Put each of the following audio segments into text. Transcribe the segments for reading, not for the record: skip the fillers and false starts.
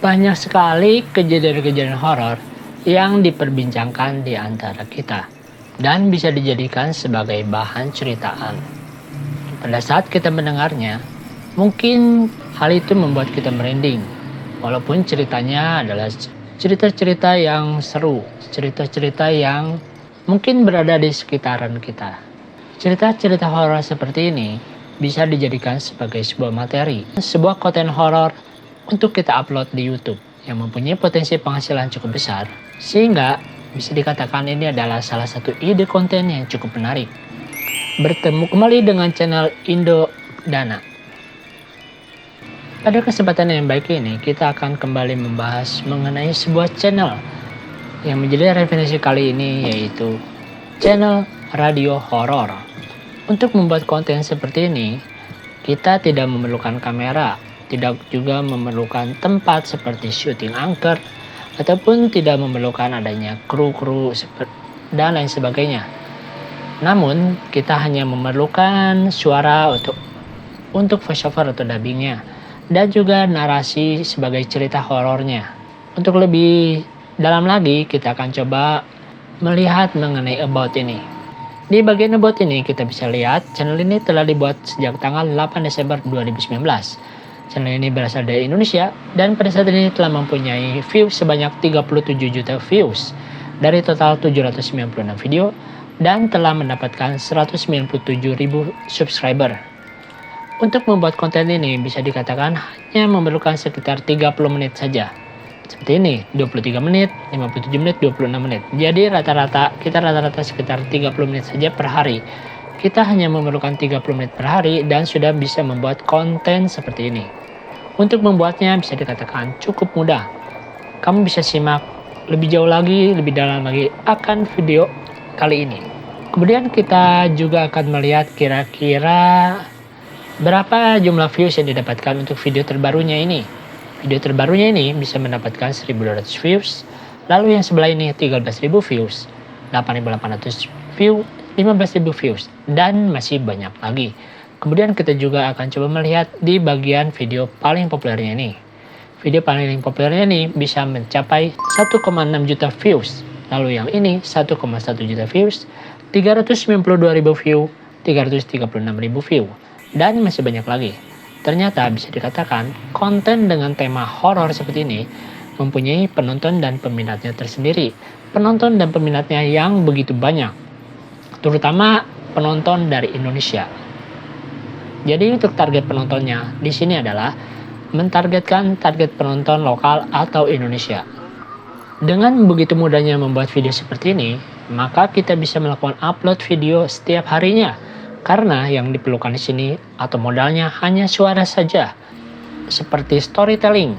Banyak sekali kejadian-kejadian horor yang diperbincangkan di antara kita dan bisa dijadikan sebagai bahan ceritaan. Pada saat kita mendengarnya, mungkin hal itu membuat kita merinding, walaupun ceritanya adalah cerita-cerita yang seru, cerita-cerita yang mungkin berada di sekitaran kita. Cerita-cerita horor seperti ini bisa dijadikan sebagai sebuah materi, sebuah konten horor untuk kita upload di YouTube yang mempunyai potensi penghasilan cukup besar, sehingga bisa dikatakan ini adalah salah satu ide konten yang cukup menarik. Bertemu kembali dengan channel Indo Dana. Pada kesempatan yang baik ini, kita akan kembali membahas mengenai sebuah channel yang menjadi referensi kali ini, yaitu channel radio horor. Untuk membuat konten seperti ini, kita tidak memerlukan kamera, tidak juga memerlukan tempat seperti syuting angker, ataupun tidak memerlukan adanya kru-kru dan lain sebagainya. Namun, kita hanya memerlukan suara untuk voiceover atau dubbingnya, dan juga narasi sebagai cerita horornya. Untuk lebih dalam lagi, kita akan coba melihat mengenai about ini. Di bagian about ini kita bisa lihat channel ini telah dibuat sejak tanggal 8 Desember 2019. Channel ini berasal dari Indonesia dan pada saat ini telah mempunyai views sebanyak 37 juta views dari total 796 video dan telah mendapatkan 197.000 subscriber. Untuk membuat konten ini bisa dikatakan hanya memerlukan sekitar 30 menit saja. Seperti ini, 23 menit, 57 menit, 26 menit. Jadi rata-rata sekitar 30 menit saja per hari. Kita hanya memerlukan 30 menit per hari dan sudah bisa membuat konten seperti ini. Untuk membuatnya bisa dikatakan cukup mudah. Kamu bisa simak lebih jauh lagi, lebih dalam lagi akan video kali ini. Kemudian kita juga akan melihat kira-kira berapa jumlah views yang didapatkan untuk video terbarunya ini. Video terbarunya ini bisa mendapatkan 1.200 views, lalu yang sebelah ini 13.000 views, 8.800 view, 15.000 views, dan masih banyak lagi. Kemudian kita juga akan coba melihat di bagian video paling populernya ini. Video paling populernya ini bisa mencapai 1,6 juta views, lalu yang ini 1,1 juta views, 392.000 view, 336.000 view, dan masih banyak lagi. Ternyata bisa dikatakan konten dengan tema horor seperti ini mempunyai penonton dan peminatnya tersendiri. Penonton dan peminatnya yang begitu banyak, terutama penonton dari Indonesia. Jadi untuk target penontonnya di sini adalah mentargetkan target penonton lokal atau Indonesia. Dengan begitu mudahnya membuat video seperti ini, maka kita bisa melakukan upload video setiap harinya. Karena yang diperlukan di sini atau modalnya hanya suara saja. Seperti storytelling.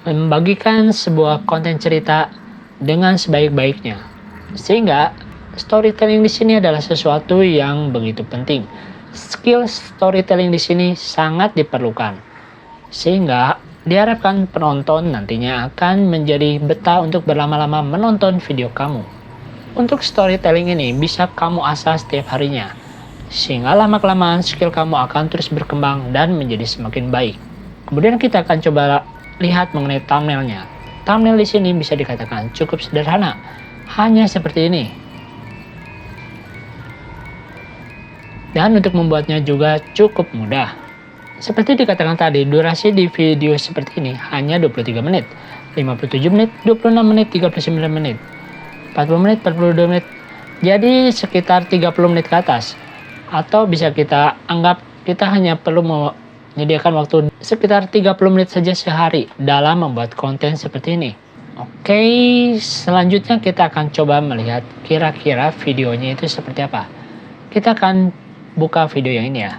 Membagikan sebuah konten cerita dengan sebaik-baiknya. Sehingga storytelling di sini adalah sesuatu yang begitu penting. Skill storytelling di sini sangat diperlukan. Sehingga diharapkan penonton nantinya akan menjadi betah untuk berlama-lama menonton video kamu. Untuk storytelling ini bisa kamu asah setiap harinya. Sehingga lama-kelamaan skill kamu akan terus berkembang dan menjadi semakin baik. Kemudian kita akan coba lihat mengenai thumbnailnya. Thumbnail di sini bisa dikatakan cukup sederhana, hanya seperti ini. Dan untuk membuatnya juga cukup mudah. Seperti dikatakan tadi, durasi di video seperti ini hanya 23 menit, 57 menit, 26 menit, 39 menit, 40 menit, 42 menit. Jadi sekitar 30 menit ke atas. Atau bisa kita anggap kita hanya perlu menyediakan waktu sekitar 30 menit saja sehari dalam membuat konten seperti ini. Oke, selanjutnya kita akan coba melihat kira-kira videonya itu seperti apa. Kita akan buka video yang ini ya.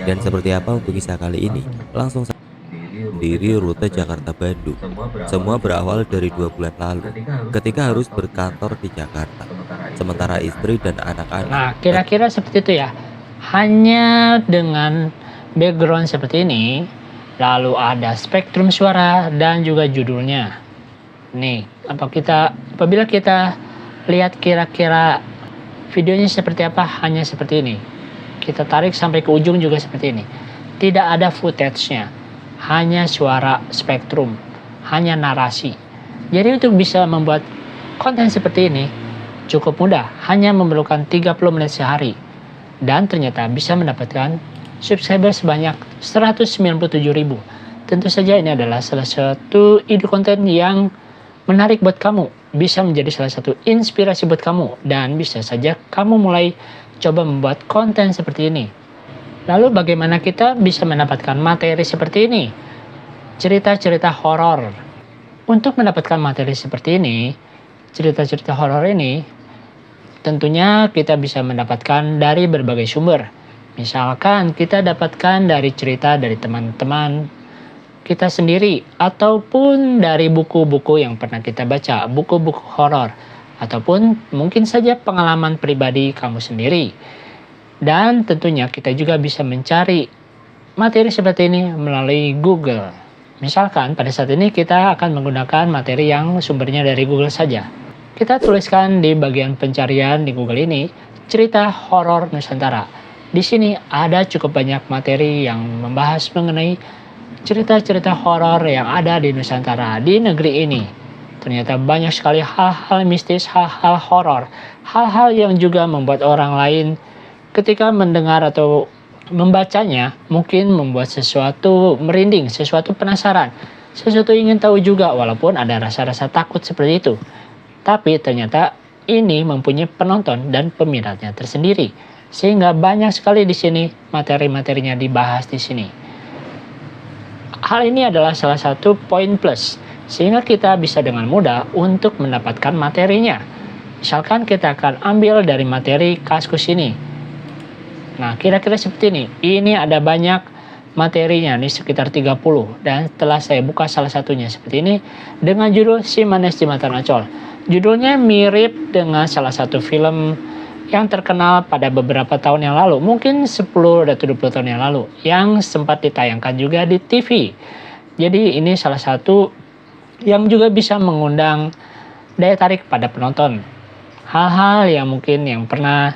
Dan seperti apa untuk kisah kali ini? Langsung diri rute Jakarta-Bandung. Semua berawal dari 2 bulan lalu ketika harus berkantor di Jakarta, sementara istri dan anak-anak. Nah, kira-kira seperti itu ya. Hanya dengan background seperti ini, lalu ada spektrum suara dan juga judulnya. Nih, apabila kita lihat kira-kira Videonya seperti apa? Hanya seperti ini. Kita tarik sampai ke ujung juga seperti ini. Tidak ada footage-nya, hanya suara spektrum, hanya narasi. Jadi untuk bisa membuat konten seperti ini cukup mudah, hanya memerlukan 30 menit sehari. Dan ternyata bisa mendapatkan subscriber sebanyak 197.000. Tentu saja ini adalah salah satu ide konten yang menarik buat kamu, bisa menjadi salah satu inspirasi buat kamu, dan bisa saja kamu mulai coba membuat konten seperti ini. Lalu bagaimana kita bisa mendapatkan materi seperti ini? Cerita-cerita horor. Untuk mendapatkan materi seperti ini, cerita-cerita horor ini, tentunya kita bisa mendapatkan dari berbagai sumber. Misalkan kita dapatkan dari cerita dari teman-teman kita sendiri, ataupun dari buku-buku yang pernah kita baca, buku-buku horor, ataupun mungkin saja pengalaman pribadi kamu sendiri. Dan tentunya kita juga bisa mencari materi seperti ini melalui Google. Misalkan pada saat ini kita akan menggunakan materi yang sumbernya dari Google saja. Kita tuliskan di bagian pencarian di Google ini, cerita horor Nusantara. Di sini ada cukup banyak materi yang membahas mengenai cerita-cerita horor yang ada di Nusantara, di negeri ini. Ternyata banyak sekali hal-hal mistis, hal-hal horor, hal-hal yang juga membuat orang lain ketika mendengar atau membacanya mungkin membuat sesuatu merinding, sesuatu penasaran, sesuatu ingin tahu juga, walaupun ada rasa-rasa takut seperti itu. Tapi ternyata ini mempunyai penonton dan peminatnya tersendiri, sehingga banyak sekali di sini materi-materinya dibahas di sini. Hal ini adalah salah satu poin plus, sehingga kita bisa dengan mudah untuk mendapatkan materinya. Misalkan kita akan ambil dari materi Kaskus ini. Nah, kira-kira seperti ini. Ini ada banyak materinya, nih sekitar 30. Dan setelah saya buka salah satunya seperti ini, dengan judul Si Manes Jembatan Ancol. Judulnya mirip dengan salah satu film yang terkenal pada beberapa tahun yang lalu, mungkin 10 atau 20 tahun yang lalu, yang sempat ditayangkan juga di TV. Jadi ini salah satu yang juga bisa mengundang daya tarik pada penonton. Hal-hal yang mungkin yang pernah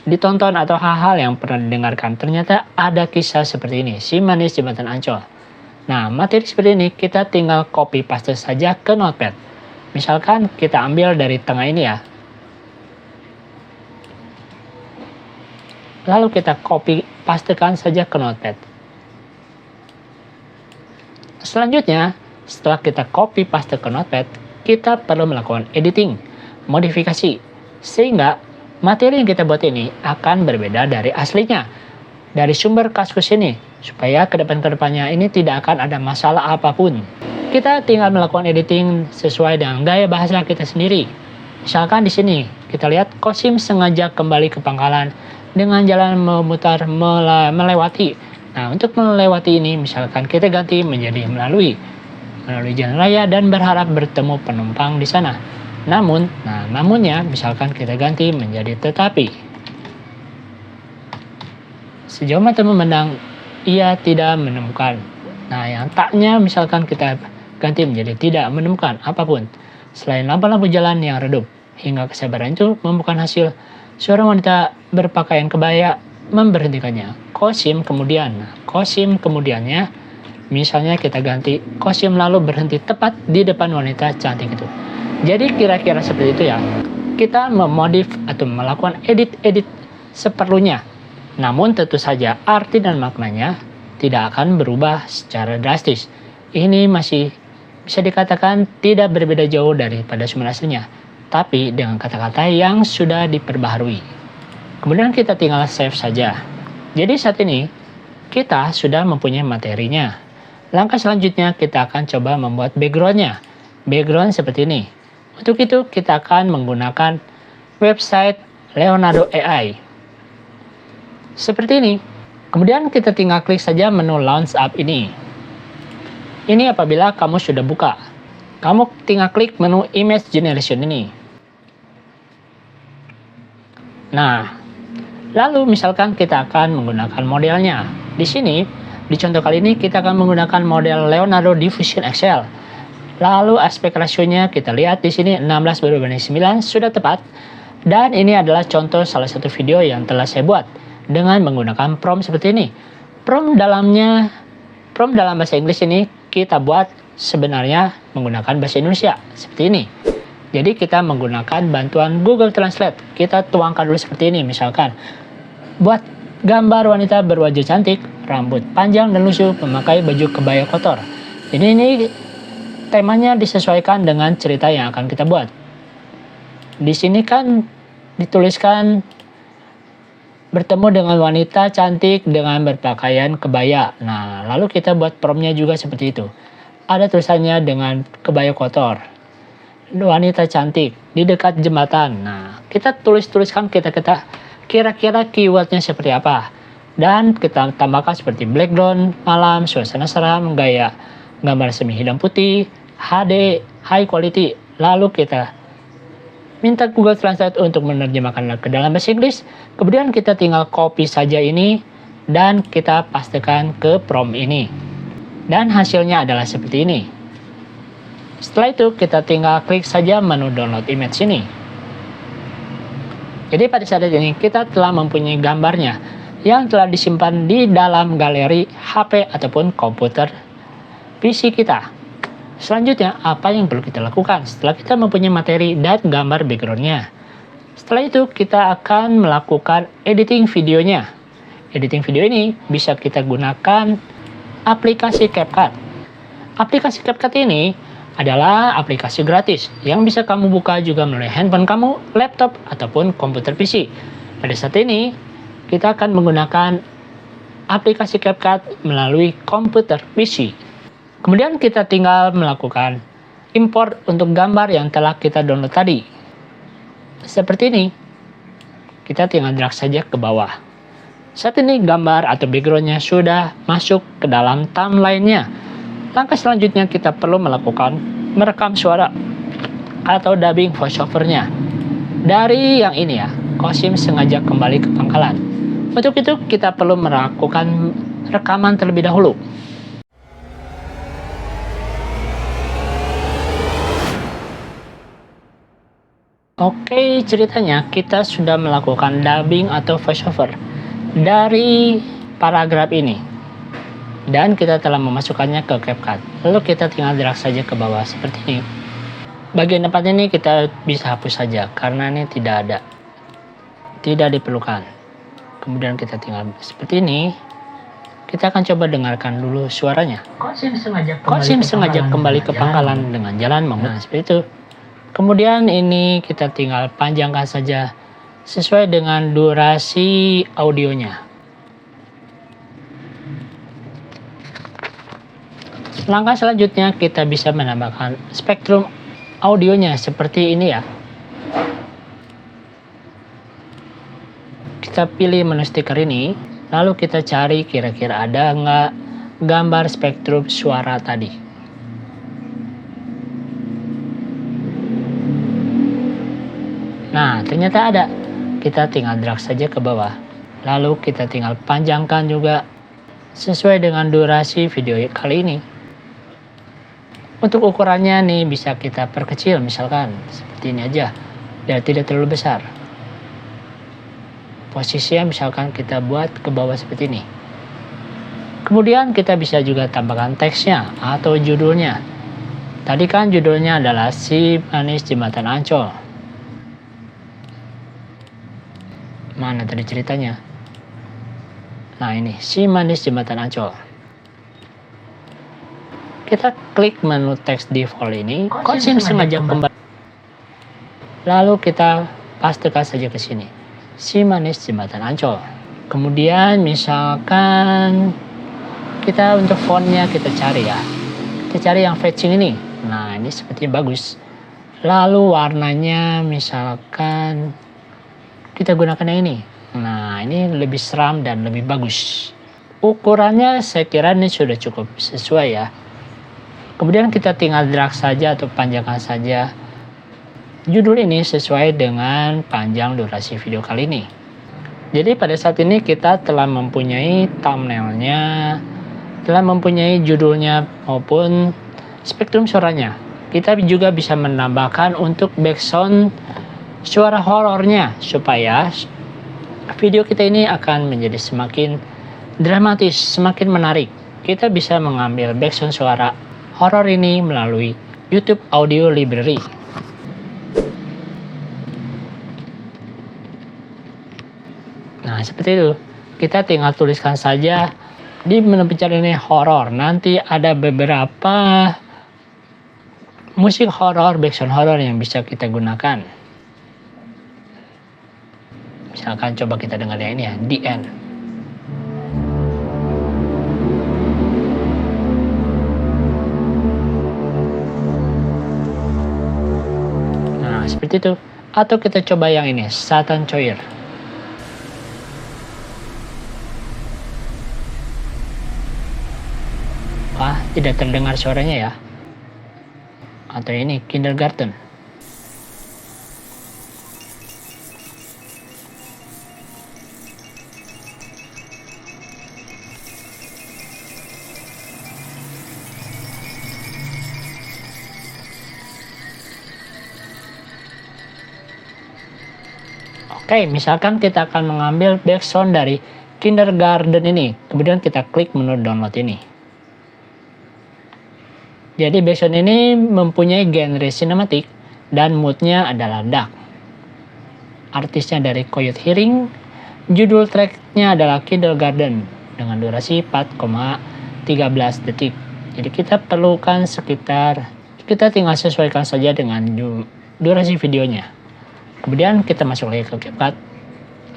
ditonton atau hal-hal yang pernah didengarkan, ternyata ada kisah seperti ini, Si Manis Jembatan Ancol. Nah, materi seperti ini kita tinggal copy paste saja ke notepad. Misalkan kita ambil dari tengah ini ya. Lalu kita copy pastekan saja ke notepad. Selanjutnya, setelah kita copy paste ke notepad, kita perlu melakukan editing, modifikasi, sehingga materi yang kita buat ini akan berbeda dari aslinya, dari sumber Kaskus ini, supaya kedepannya ini tidak akan ada masalah apapun. Kita tinggal melakukan editing sesuai dengan gaya bahasa kita sendiri. Misalkan di sini kita lihat Kosim sengaja kembali ke pangkalan dengan jalan memutar melewati. Nah, untuk melewati ini misalkan kita ganti menjadi melalui jalan raya dan berharap bertemu penumpang di sana. Namunnya misalkan kita ganti menjadi tetapi. Sejauh mata memandang, ia tidak menemukan. Nah, yang taknya misalkan kita ganti menjadi tidak menemukan apapun selain lampu-lampu jalan yang redup. Hingga kesabaran itu membuahkan hasil. Seorang wanita berpakaian kebaya memberhentikannya. Kosim kemudiannya, misalnya kita ganti Kosim lalu berhenti tepat di depan wanita cantik itu. Jadi kira-kira seperti itu ya. Kita memodif atau melakukan edit-edit seperlunya. Namun tentu saja arti dan maknanya tidak akan berubah secara drastis. Ini masih bisa dikatakan tidak berbeda jauh daripada sumber aslinya, tapi dengan kata-kata yang sudah diperbaharui. Kemudian kita tinggal save saja. Jadi saat ini kita sudah mempunyai materinya. Langkah selanjutnya kita akan coba membuat backgroundnya. Background seperti ini. Untuk itu kita akan menggunakan website Leonardo AI. Seperti ini. Kemudian kita tinggal klik saja menu Launch App ini. Ini apabila kamu sudah buka. Kamu tinggal klik menu Image Generation ini. Nah, lalu misalkan kita akan menggunakan modelnya. Di sini, di contoh kali ini kita akan menggunakan model Leonardo Diffusion XL. Lalu aspek rasionya kita lihat di sini 16:9 sudah tepat. Dan ini adalah contoh salah satu video yang telah saya buat dengan menggunakan prompt seperti ini. Prompt dalam bahasa Inggris ini kita buat sebenarnya menggunakan bahasa Indonesia seperti ini. Jadi kita menggunakan bantuan Google Translate. Kita tuangkan dulu seperti ini, misalkan buat gambar wanita berwajah cantik, rambut panjang dan lusuh, memakai baju kebaya kotor. Jadi ini temanya disesuaikan dengan cerita yang akan kita buat. Di sini kan dituliskan bertemu dengan wanita cantik dengan berpakaian kebaya. Nah, lalu kita buat promptnya juga seperti itu. Ada tulisannya dengan kebaya kotor. Wanita cantik di dekat jembatan. Nah, kita tuliskan kita kira-kira keywordnya seperti apa. Dan kita tambahkan seperti background malam, suasana seram, gaya gambar semi hitam putih, HD, high quality. Lalu kita minta Google Translate untuk menerjemahkan ke dalam bahasa Inggris. Kemudian kita tinggal copy saja ini dan kita pastikan ke prompt ini. Dan hasilnya adalah seperti ini. Setelah itu kita tinggal klik saja menu download image ini. Jadi pada saat ini kita telah mempunyai gambarnya yang telah disimpan di dalam galeri HP ataupun komputer PC kita. Selanjutnya, apa yang perlu kita lakukan setelah kita mempunyai materi dan gambar backgroundnya? Setelah itu, kita akan melakukan editing videonya. Editing video ini bisa kita gunakan aplikasi CapCut. Aplikasi CapCut ini adalah aplikasi gratis yang bisa kamu buka juga melalui handphone kamu, laptop, ataupun komputer PC. Pada saat ini, kita akan menggunakan aplikasi CapCut melalui komputer PC. Kemudian kita tinggal melakukan import untuk gambar yang telah kita download tadi. Seperti ini. Kita tinggal drag saja ke bawah. Saat ini gambar atau backgroundnya sudah masuk ke dalam timeline-nya. Langkah selanjutnya kita perlu melakukan merekam suara atau dubbing voiceover-nya. Dari yang ini ya, Qasim sengaja kembali ke pangkalan. Untuk itu kita perlu melakukan rekaman terlebih dahulu. Oke, ceritanya kita sudah melakukan dubbing atau voiceover dari paragraf ini. Dan kita telah memasukkannya ke CapCut. Lalu kita tinggal drag saja ke bawah seperti ini. Bagian depan ini kita bisa hapus saja karena ini tidak diperlukan. Kemudian kita tinggal seperti ini. Kita akan coba dengarkan dulu suaranya. Qasim sengaja kembali ke pangkalan dengan jalan memutar. Nah, seperti itu. Kemudian ini kita tinggal panjangkan saja sesuai dengan durasi audionya. Langkah selanjutnya kita bisa menambahkan spektrum audionya seperti ini ya. Kita pilih menu stiker ini, lalu kita cari kira-kira ada nggak gambar spektrum suara tadi. Nah, ternyata ada. Kita tinggal drag saja ke bawah. Lalu kita tinggal panjangkan juga sesuai dengan durasi video kali ini. Untuk ukurannya nih bisa kita perkecil misalkan seperti ini aja, biar tidak terlalu besar. Posisinya misalkan kita buat ke bawah seperti ini. Kemudian kita bisa juga tambahkan teksnya atau judulnya. Tadi kan judulnya adalah Si Manis Jembatan Ancol. Mana tadi ceritanya? Nah ini, Si Manis Jembatan Ancol. Kita klik menu teks default ini. Qasim sengaja kembali. Lalu kita pastikan saja ke sini. Si Manis Jembatan Ancol. Kemudian misalkan kita untuk fontnya kita cari ya. Kita cari yang fetching ini. Nah ini sepertinya bagus. Lalu warnanya misalkan kita gunakan yang ini. Nah ini lebih seram dan lebih bagus. Ukurannya saya kira ini sudah cukup sesuai ya. Kemudian kita tinggal drag saja atau panjangkan saja judul ini sesuai dengan panjang durasi video kali ini. Jadi pada saat ini kita telah mempunyai thumbnailnya, telah mempunyai judulnya maupun spektrum suaranya. Kita juga bisa menambahkan untuk background suara horornya supaya video kita ini akan menjadi semakin dramatis, semakin menarik. Kita bisa mengambil background suara horor ini melalui YouTube Audio Library. Nah, seperti itu. Kita tinggal tuliskan saja di menu pencarian ini horor. Nanti ada beberapa musik horor, background horor yang bisa kita gunakan. Misalkan coba kita dengar yang ini ya, The End. Nah, seperti itu. Atau kita coba yang ini, Satan Choir. Wah, tidak terdengar suaranya ya. Atau ini, Kindergarten. Oke, misalkan kita akan mengambil background dari Kindergarten ini. Kemudian kita klik menu download ini. Jadi background ini mempunyai genre sinematik dan moodnya adalah dark. Artisnya dari Coyote Hearing, judul tracknya adalah Kindergarten dengan durasi 4,13 detik. Jadi kita perlukan kita tinggal sesuaikan saja dengan durasi videonya. Kemudian kita masuk lagi ke CapCut,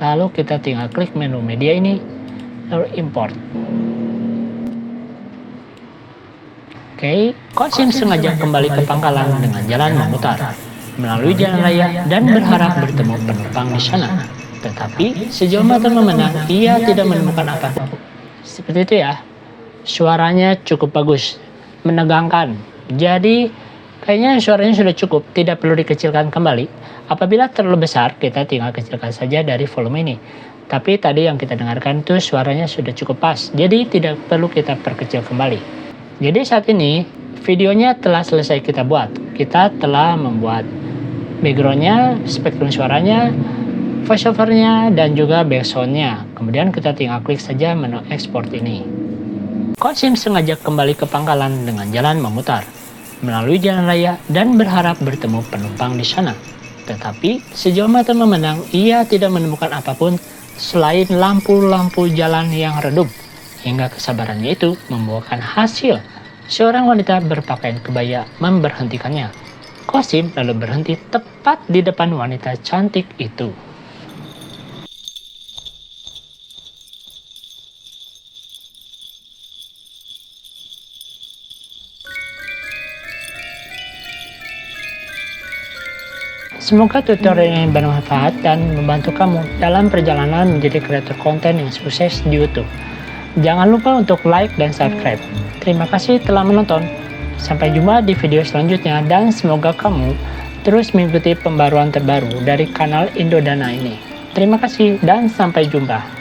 lalu kita tinggal klik menu media ini, lalu import. Oke, Qasim sengaja kembali ke pangkalan dengan jalan memutar melalui jalan raya dan berharap bertemu penumpang di sana. Tetapi sejauh mata memandang, ia tidak menemukan apa-apa. Seperti itu ya. Suaranya cukup bagus, menegangkan. Jadi kayaknya suaranya sudah cukup, tidak perlu dikecilkan kembali. Apabila terlalu besar, kita tinggal kecilkan saja dari volume ini. Tapi tadi yang kita dengarkan itu suaranya sudah cukup pas, jadi tidak perlu kita perkecil kembali. Jadi saat ini videonya telah selesai kita buat. Kita telah membuat backgroundnya, spektrum suaranya, voiceovernya, dan juga backsoundnya. Kemudian kita tinggal klik saja menu export ini. Qasim sengaja kembali ke pangkalan dengan jalan memutar melalui jalan raya dan berharap bertemu penumpang di sana. Tetapi sejauh mata memandang, ia tidak menemukan apapun selain lampu-lampu jalan yang redup. Hingga kesabarannya itu membuahkan hasil. Seorang wanita berpakaian kebaya memberhentikannya. Qasim lalu berhenti tepat di depan wanita cantik itu. Semoga tutorial ini bermanfaat dan membantu kamu dalam perjalanan menjadi kreator konten yang sukses di YouTube. Jangan lupa untuk like dan subscribe. Terima kasih telah menonton. Sampai jumpa di video selanjutnya dan semoga kamu terus mengikuti pembaruan terbaru dari kanal Indodana ini. Terima kasih dan sampai jumpa.